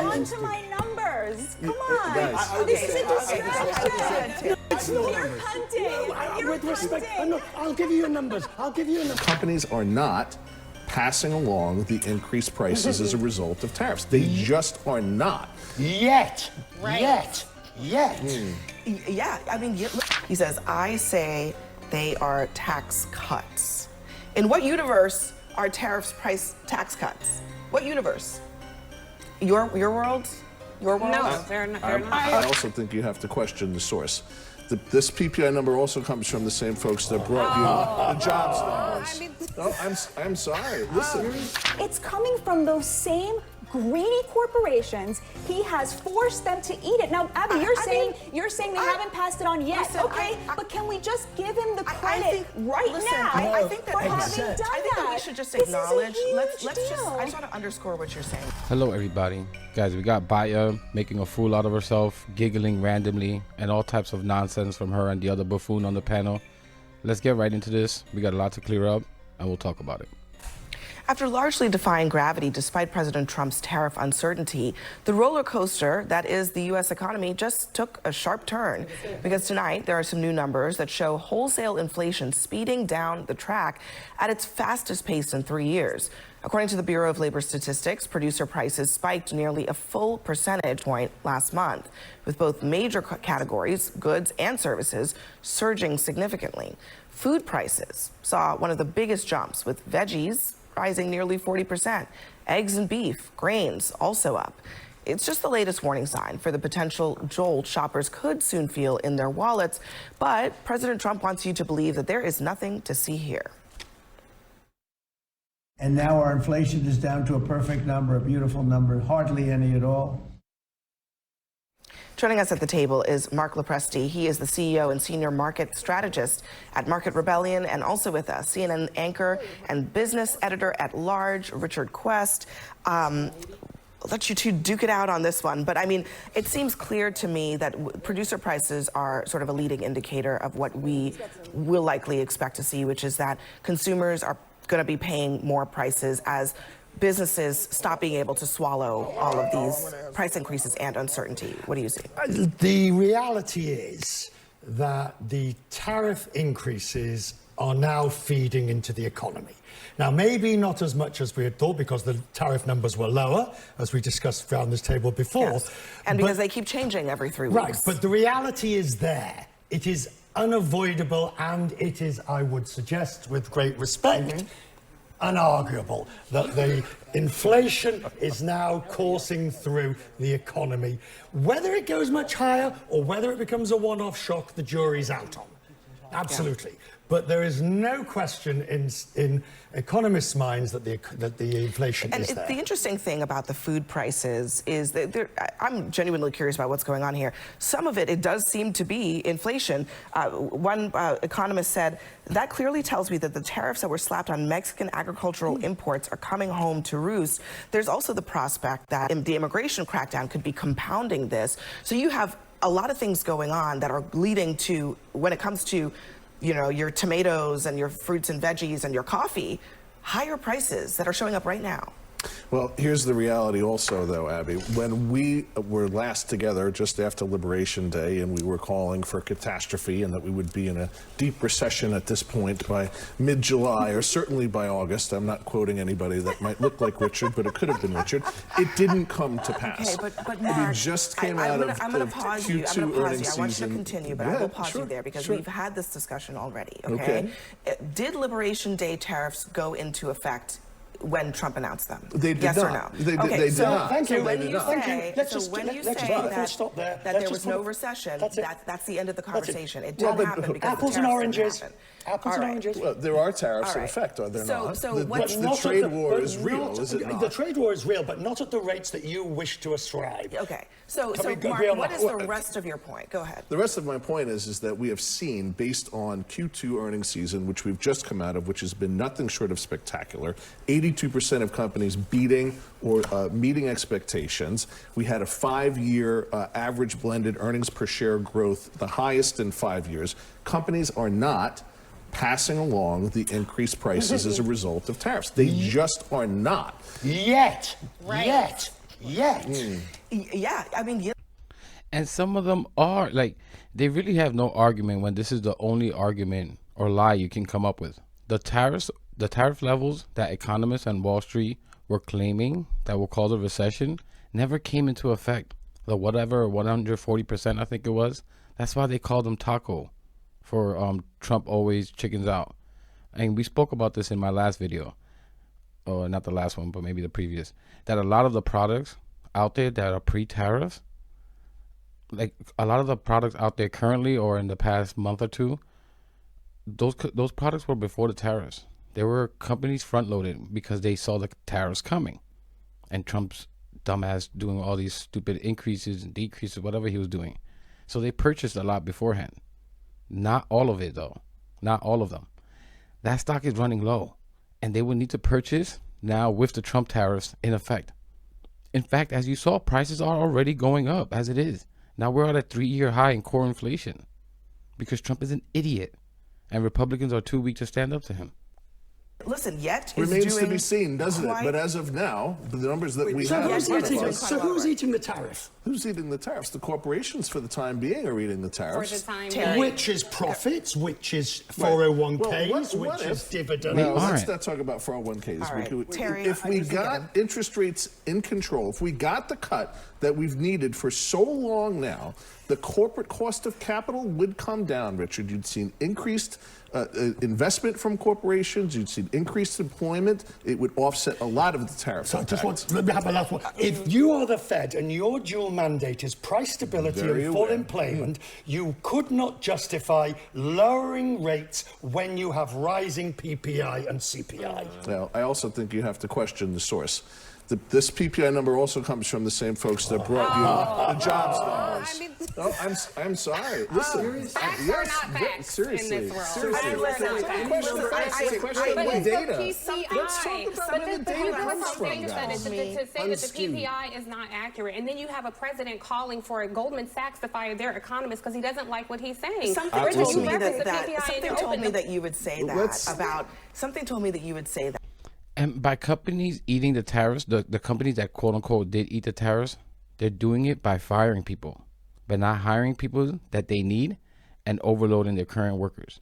on to my numbers. Come on. This is a distraction. You're punting. With respect, I'll give you your numbers. Companies are not passing along the increased prices as a result of tariffs. They just are not. Yet. Yeah, I mean, he says, I say they are tax cuts. In what universe are tariffs price tax cuts? What universe? Your world? Your world? No, they're not. I also think you have to question the source. This PPI number also comes from the same folks that brought you the jobs numbers. I'm sorry. Listen. It's coming from those same greedy corporations. He has forced them to eat it. Now, Abby, you're saying they haven't passed it on yet. Listen, okay, but can we just give him the credit I think for having done that? We should just This is a acknowledge. huge I just deal. want to underscore what you're saying. Hello everybody. Guys, we got Baya making a fool out of herself, giggling randomly, and all types of nonsense from her and the other buffoon on the panel. Let's get right into this. We got a lot to clear up, and we'll talk about it. After largely defying gravity despite President Trump's tariff uncertainty, the roller coaster that is the U.S. economy just took a sharp turn. Because tonight, there are some new numbers that show wholesale inflation speeding down the track at its fastest pace in 3 years. According to the Bureau of Labor Statistics, producer prices spiked nearly a full percentage point last month, with both major categories, goods and services, surging significantly. Food prices saw one of the biggest jumps, with veggies rising nearly 40%. Eggs and beef, grains also up. It's just the latest warning sign for the potential jolt shoppers could soon feel in their wallets. But President Trump wants you to believe that there is nothing to see here. And now our inflation is down to a perfect number, a beautiful number, hardly any at all. Joining us at the table is Mark Lopresti. He is the CEO and senior market strategist at Market Rebellion, and also with us, CNN anchor and business editor at large, Richard Quest. I'll let you two duke it out on this one, but I mean, it seems clear to me that producer prices are sort of a leading indicator of what we will likely expect to see, which is that consumers are going to be paying more prices as businesses stop being able to swallow all of these price increases and uncertainty. What do you see? The reality is that the tariff increases are now feeding into the economy. Now, maybe not as much as we had thought, because the tariff numbers were lower, as we discussed around this table before. Yes. And because they keep changing every 3 weeks. Right, but the reality is there. It is unavoidable, and it is, I would suggest, with great respect, unarguable that the inflation is now coursing through the economy. Whether it goes much higher or whether it becomes a one-off shock, the jury's out on. Absolutely. But there is no question in economists' minds that the inflation is there. The interesting thing about the food prices is that I'm genuinely curious about what's going on here. Some of it does seem to be inflation. One economist said, that clearly tells me that the tariffs that were slapped on Mexican agricultural imports are coming home to roost. There's also the prospect that the immigration crackdown could be compounding this. So you have a lot of things going on that are leading to, when it comes to, you know, your tomatoes and your fruits and veggies and your coffee, higher prices that are showing up right now. Well, here's the reality also, though, Abby. When we were last together just after Liberation Day and we were calling for catastrophe and that we would be in a deep recession at this point by mid-July or certainly by August, I'm not quoting anybody that might look like Richard, but it could have been Richard, it didn't come to pass. Okay, but Mark, we just came out of I'm going to pause you. Q2 earnings season. I want you to continue, but I will pause you there because we've had this discussion already, okay? Did Liberation Day tariffs go into effect when Trump announced them? They did yes not. or no? They did not. Thank you. So when you say, let's stop there. That there was no recession, that's the end of the conversation. It Well, didn't happen because apples and oranges. Apples and oranges. Well, there are tariffs in effect, are there not? So the trade war is real, is it not? The trade war is real, but not at the rates that you wish to ascribe. Okay. So Mark, what is the rest of your point? Go ahead. The rest of my point is that we have seen, based on Q2 earnings season, which we've just come out of, which has been nothing short of spectacular, 82% of companies beating or meeting expectations. We had a 5-year average blended earnings per share growth, the highest in 5 years. Companies are not passing along the increased prices as a result of tariffs. They just are not. Yet. Yet, Yeah, I mean, yeah. And some of them are like, they really have no argument when this is the only argument or lie you can come up with. The tariff levels that economists and Wall Street were claiming that will cause a recession never came into effect. The whatever 140%, I think it was. That's why they called them taco, for Trump always chickens out. And we spoke about this in my last video, or not the last one, but maybe the previous, that a lot of the products out there that are pre-tariffs, like a lot of the products out there currently or in the past month or two, those products were before the tariffs. There were companies front-loaded because they saw the tariffs coming, and Trump's dumbass doing all these stupid increases and decreases, whatever he was doing. So they purchased a lot beforehand. Not all of it though, not all of them. That stock is running low, and they would need to purchase now with the Trump tariffs in effect. In fact, as you saw, prices are already going up as it is. Now we're at a 3-year high in core inflation because Trump is an idiot and Republicans are too weak to stand up to him. Listen, yet Remains to be seen, doesn't it? But as of now, the numbers that we have in front of us. So who's eating the tariff? Who's eating the tariffs? The corporations, for the time being, are eating the tariffs. For the time being. Which is profits, which is 401ks, Well, which is dividends. Well, let's aren't. not talk about 401ks. All right. Terry, if we got interest rates in control, if we got the cut that we've needed for so long now, the corporate cost of capital would come down, Richard. You'd seen increased investment from corporations. You'd seen increased employment. It would offset a lot of the tariff So I just impacts. let me have my last one. If you are the Fed and your dual mandate is price stability Very and full aware. employment, you could not justify lowering rates when you have rising PPI and CPI. Well, I also think you have to question the source. This PPI number also comes from the same folks that brought you the jobs numbers. I mean, I'm sorry. Listen, facts are not facts seriously, in this world. seriously. Facts are not facts. Question the But data. it's the PPI. Let's talk about where the data comes from, guys. To say that the Unskewed. PPI is not accurate, and then you have a president calling for Goldman Sachs to fire their economist because he doesn't like what he's saying. Something Richard, told you me referenced the that PPI in something your told me opening. that you would say that something told me that you would say that. And by companies eating the tariffs, the companies that quote unquote did eat the tariffs, they're doing it by firing people, but not hiring people that they need and overloading their current workers.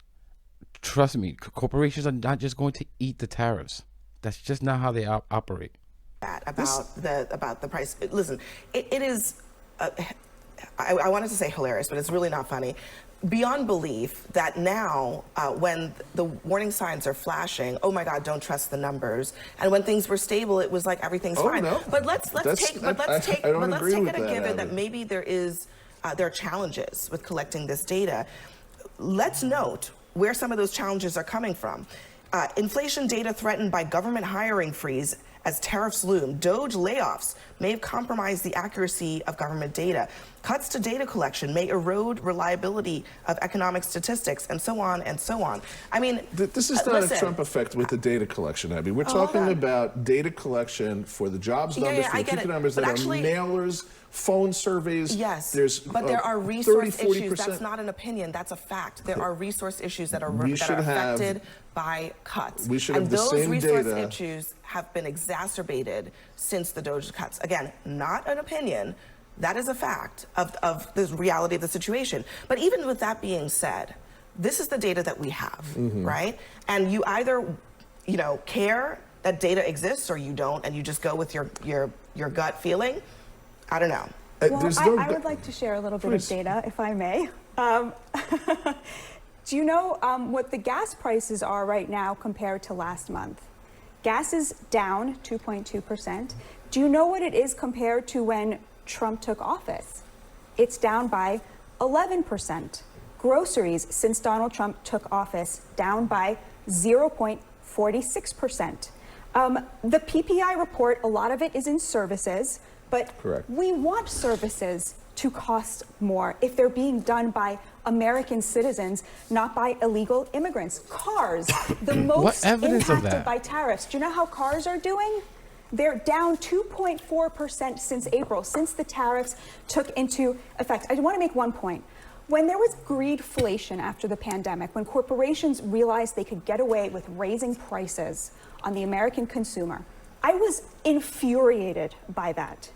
Trust me, corporations are not just going to eat the tariffs. That's just not how they operate. About the price. Listen, it is. I wanted to say hilarious, but it's really not funny. Beyond belief that now, when the warning signs are flashing, oh my God, don't trust the numbers. And when things were stable, it was like everything's fine. No. But let's take it a given that Abby. maybe there are challenges with collecting this data. Let's note where some of those challenges are coming from. Inflation data threatened by government hiring freeze as tariffs loom. Doge layoffs may have compromised the accuracy of government data. Cuts to data collection may erode reliability of economic statistics, and so on and so on. I mean, this is not a Trump effect with the data collection, Abby. We're talking about data collection for the jobs numbers, for the PPI numbers that are mailers, phone surveys. Yes, but there are resource 30, issues. That's not an opinion. That's a fact. There are resource issues that are affected affected by cuts. We should and have the those same resource data. issues have been exacerbated since the Doge cuts. Again, not an opinion. That is a fact of the reality of the situation. But even with that being said, this is the data that we have, right? And you either, care that data exists or you don't, and you just go with your gut feeling. I don't know. Well, I would like to share a little bit of data, if I may. Do you know what the gas prices are right now compared to last month? Gas is down 2.2%. Do you know what it is compared to when Trump took office? It's down by 11%. Groceries, since Donald Trump took office, down by 0.46%. The PPI report, a lot of it is in services, but we want services to cost more if they're being done by American citizens, not by illegal immigrants. Cars, the most impacted by tariffs. Do you know how cars are doing? They're down 2.4% since April, since the tariffs took into effect. I want to make one point. When there was greedflation after the pandemic, when corporations realized they could get away with raising prices on the American consumer, I was infuriated by that.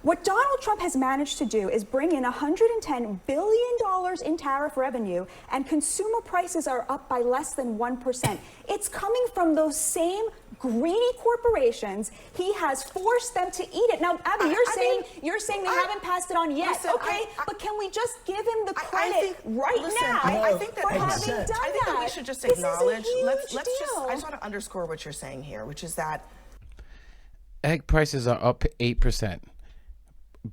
What Donald Trump has managed to do is bring in $110 billion in tariff revenue, and consumer prices are up by less than 1%. It's coming from those same greedy corporations. He has forced them to eat it. Now, Abby, you're saying they haven't passed it on yet, listen, okay? But can we just give him the credit I think, right now I think that for having done I think that we should just This is a acknowledge. Let's huge just. deal. I just want to underscore what you're saying here, which is that Egg prices are up 8%.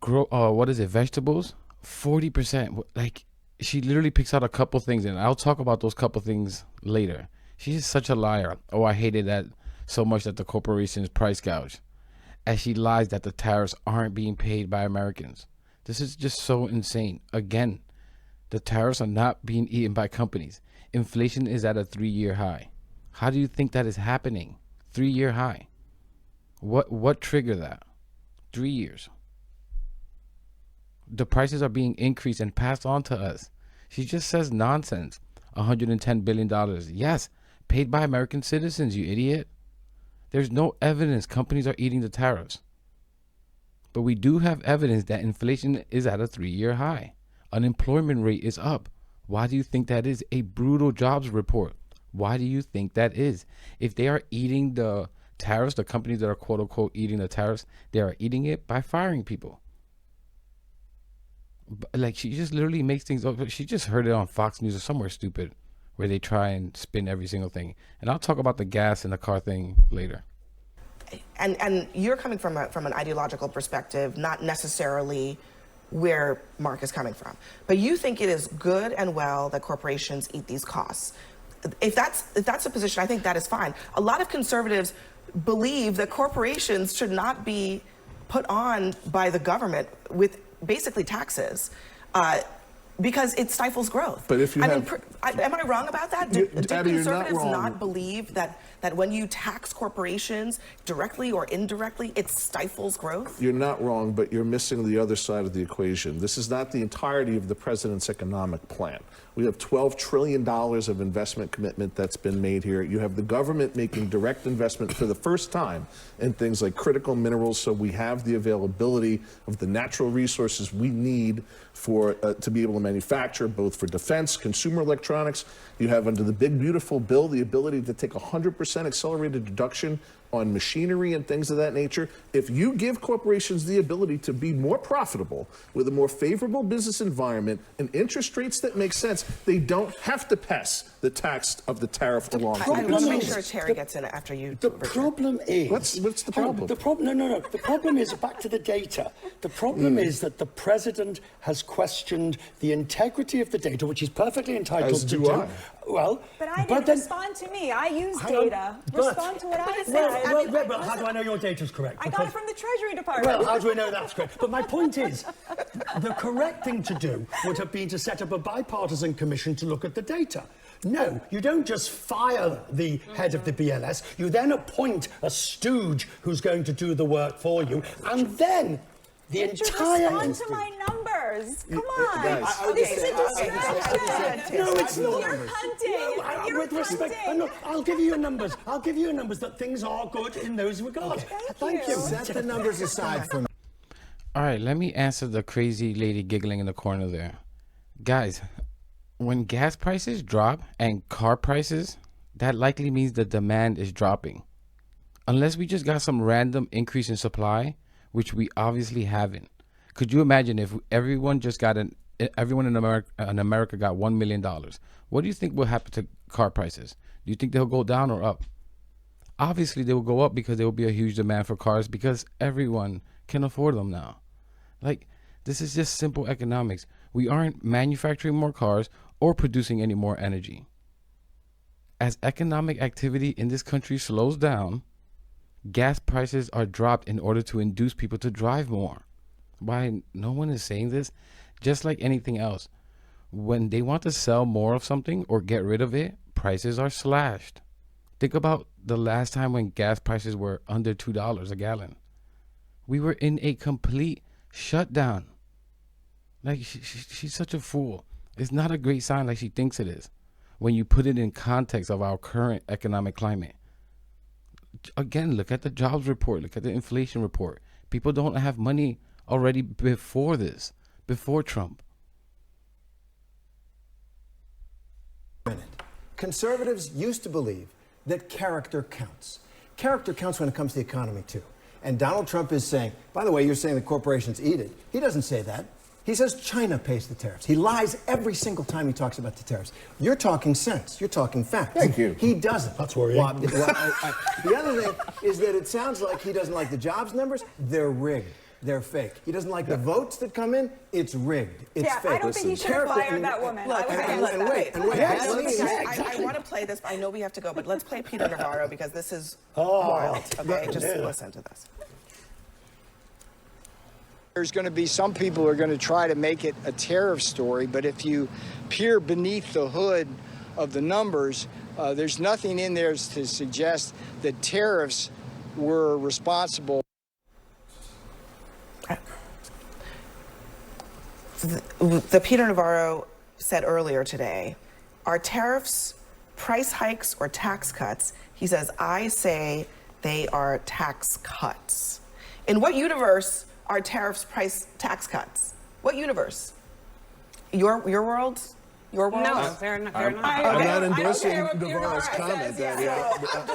What is it? Vegetables, 40%. Like, she literally picks out a couple things, and I'll talk about those couple things later. She's such a liar. Oh, I hated that so much that the corporations price gouge, as she lies that the tariffs aren't being paid by Americans. This is just so insane. Again, the tariffs are not being eaten by companies. Inflation is at a 3-year high. How do you think that is happening? 3-year high. What triggered that? 3 years. The prices are being increased and passed on to us. She just says nonsense. $110 billion. Yes, paid by American citizens, you idiot. There's no evidence companies are eating the tariffs. But we do have evidence that inflation is at a 3-year high. Unemployment rate is up. Why do you think that is? A brutal jobs report. Why do you think that is? If they are eating the tariffs, the companies that are quote unquote eating the tariffs, they are eating it by firing people. Like, she just literally makes things up. She just heard it on Fox News or somewhere stupid where they try and spin every single thing. And I'll talk about the gas in the car thing later. and you're coming from an ideological perspective, not necessarily where Mark is coming from. But you think it is good and well that corporations eat these costs. If that's a position, I think that is fine. A lot of conservatives believe that corporations should not be put on by the government with basically taxes, because it stifles growth. But if you am I wrong about that? Do Abby, you're not conservatives wrong. not believe that when you tax corporations directly or indirectly, it stifles growth? You're not wrong, but you're missing the other side of the equation. This is not the entirety of the president's economic plan. We have $12 trillion of investment commitment that's been made here. You have the government making direct investment for the first time in things like critical minerals, so we have the availability of the natural resources we need for to be able to manufacture, both for defense, consumer electronics. You have, under the big, beautiful bill, the ability to take 100% accelerated deduction on machinery and things of that nature. If you give corporations the ability to be more profitable with a more favorable business environment and interest rates that make sense, they don't have to pass the tax of the tariff along. I want to make sure Terry gets in after you. The problem is... What's the problem? The problem, no. The problem is, back to the data. The problem is that the president has questioned the integrity of the data, which he's perfectly entitled to do. Well, but I didn't respond to me. I use data. Respond to what I said. Well, how do I know your data is correct? I got it from the Treasury Department. Well, how do we know that's correct? But my point is, the correct thing to do would have been to set up a bipartisan commission to look at the data. No, you don't just fire the head of the BLS. You then appoint a stooge who's going to do the work for you, and then the entire respond to my numbers. Come on. This is a distraction. No, it's not. You're hunting. You're with respect, I'll give you your numbers. I'll give you your numbers that things are good in those regards. Thank you. Set the numbers aside for now. All right, let me answer the crazy lady giggling in the corner there. Guys, when gas prices drop and car prices, that likely means the demand is dropping. Unless we just got some random increase in supply, which we obviously haven't. Could you imagine if everyone in America got $1 million? What do you think will happen to car prices? Do you think they'll go down or up? Obviously, they will go up because there will be a huge demand for cars because everyone can afford them now. Like, this is just simple economics. We aren't manufacturing more cars or producing any more energy. As economic activity in this country slows down, gas prices are dropped in order to induce people to drive more. Why no one is saying this? Just like anything else, when they want to sell more of something or get rid of it, prices are slashed. Think about the last time when gas prices were under $2 a gallon. We were in a complete shutdown. Like, she's such a fool. It's not a great sign like she thinks it is when you put it in context of our current economic climate. Again, look at the jobs report. Look at the inflation report. People don't have money already before this, before Trump. Conservatives used to believe that character counts. Character counts when it comes to the economy, too. And Donald Trump is saying, by the way, you're saying the corporations eat it. He doesn't say that. He says China pays the tariffs. He lies every single time he talks about the tariffs. You're talking sense. You're talking facts. Thank you. He doesn't. That's worrying. The other thing is that it sounds like he doesn't like the jobs numbers. They're rigged. They're fake. He doesn't like the votes that come in. It's rigged. It's Yeah, fake. I don't think he should have fired that woman. Look, I was okay, against that. and wait. I want to play this. I know we have to go, but let's play Peter Navarro because this is wild. Okay, just listen to this. There's going to be some people who are going to try to make it a tariff story, but if you peer beneath the hood of the numbers, there's nothing in there to suggest that tariffs were responsible. The Peter Navarro said earlier today, are tariffs price hikes or tax cuts? He says, I say they are tax cuts. In what universe are tariffs price tax cuts? What universe? Your world? Your world? No, they're not. I'm not endorsing care what Peter Navarro's Navarro comment. says, That, I'm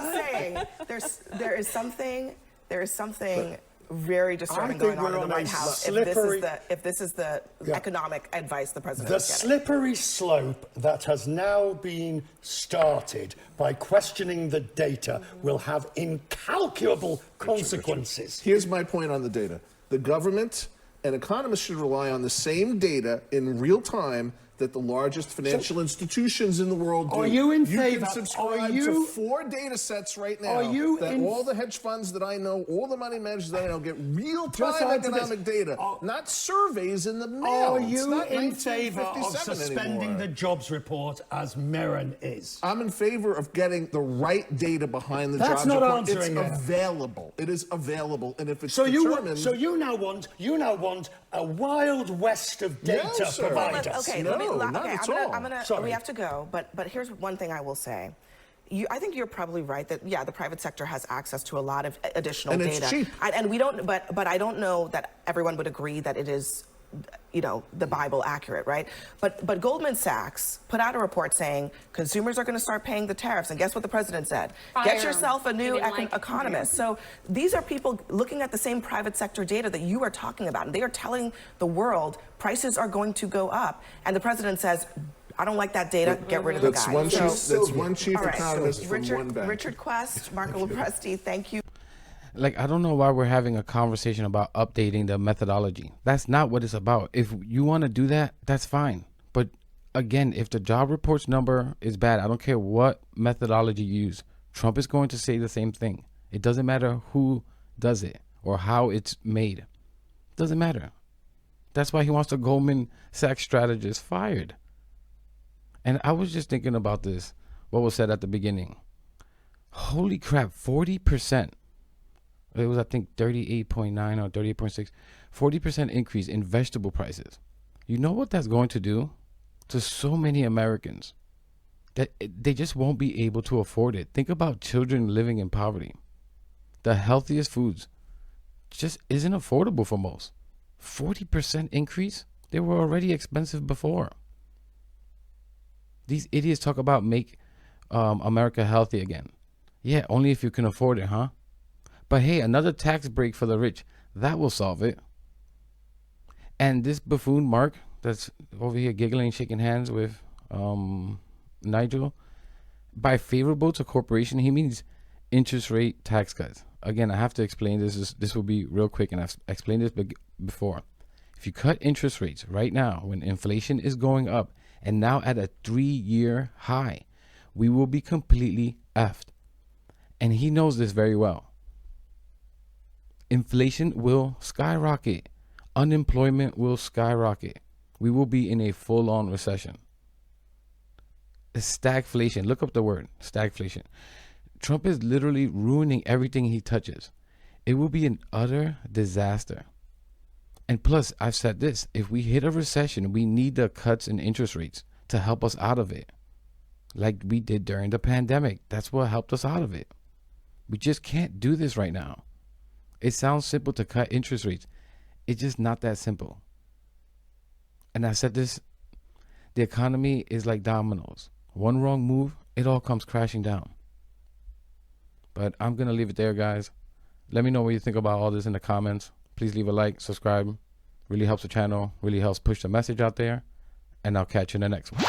just saying, there is something very disturbing I think going on we're in the on a White House. slippery- If this is the economic advice the president The is getting. slippery slope that has now been started by questioning the data will have incalculable consequences. Here's my point on the data. The government and economists should rely on the same data in real time that the largest financial institutions in the world do. Are you in You favor? can subscribe Are to you- 4 data sets right now Are you that in- all the hedge funds that I know, all the money managers that I know get Just real-time answer this. economic data, not surveys in the mail. Are It's you not in favor of 1957 suspending anymore. the jobs report as Merron is? I'm in favor of getting the right data behind the That's jobs not report. answering It's it. available. It is available, and if it's So determined, you now want a wild west of data No, sir. providers. Okay, No, let me, not okay, at all. Sorry. we have to go, but here's one thing I will say. I think you're probably right that, yeah, the private sector has access to a lot of additional And data. it's cheap. And we don't, but I don't know that everyone would agree that it is, the Bible accurate, right? But Goldman Sachs put out a report saying consumers are going to start paying the tariffs. And guess what the president said? Fire Get him. yourself a He new didn't like economist. So these are people looking at the same private sector data that you are talking about. And they are telling the world prices are going to go up. And the president says, I don't like that data, get rid of the that's guy. one chief, So- that's one chief All right, economist from Richard, one bank. Richard Quest, Marco Lopresti, thank you. Like, I don't know why we're having a conversation about updating the methodology. That's not what it's about. If you want to do that, that's fine. But again, if the job reports number is bad, I don't care what methodology you use. Trump is going to say the same thing. It doesn't matter who does it or how it's made. It doesn't matter. That's why he wants the Goldman Sachs strategist fired. And I was just thinking about this, what was said at the beginning. Holy crap, 40%. It was, I think, 38.9 or 38.6. 40% increase in vegetable prices. You know what that's going to do to so many Americans? That they just won't be able to afford it. Think about children living in poverty. The healthiest foods just isn't affordable for most. 40% increase? They were already expensive before. These idiots talk about make America healthy again. Yeah, only if you can afford it, huh? But hey, another tax break for the rich, that will solve it. And this buffoon Mark that's over here giggling, shaking hands with Nigel, by favorable to corporation, he means interest rate tax cuts. Again, I have to explain this. This will be real quick, and I've explained this before. If you cut interest rates right now, when inflation is going up, and now at a 3-year high, we will be completely effed. And he knows this very well. Inflation will skyrocket. Unemployment will skyrocket. We will be in a full-on recession. Stagflation. Look up the word, stagflation. Trump is literally ruining everything he touches. It will be an utter disaster. And plus, I've said this, if we hit a recession, we need the cuts in interest rates to help us out of it. Like we did during the pandemic. That's what helped us out of it. We just can't do this right now. It sounds simple to cut interest rates. It's just not that simple. And I said this, the economy is like dominoes. One wrong move, it all comes crashing down. But I'm going to leave it there, guys. Let me know what you think about all this in the comments. Please leave a like, subscribe. Really helps the channel, really helps push the message out there. And I'll catch you in the next one.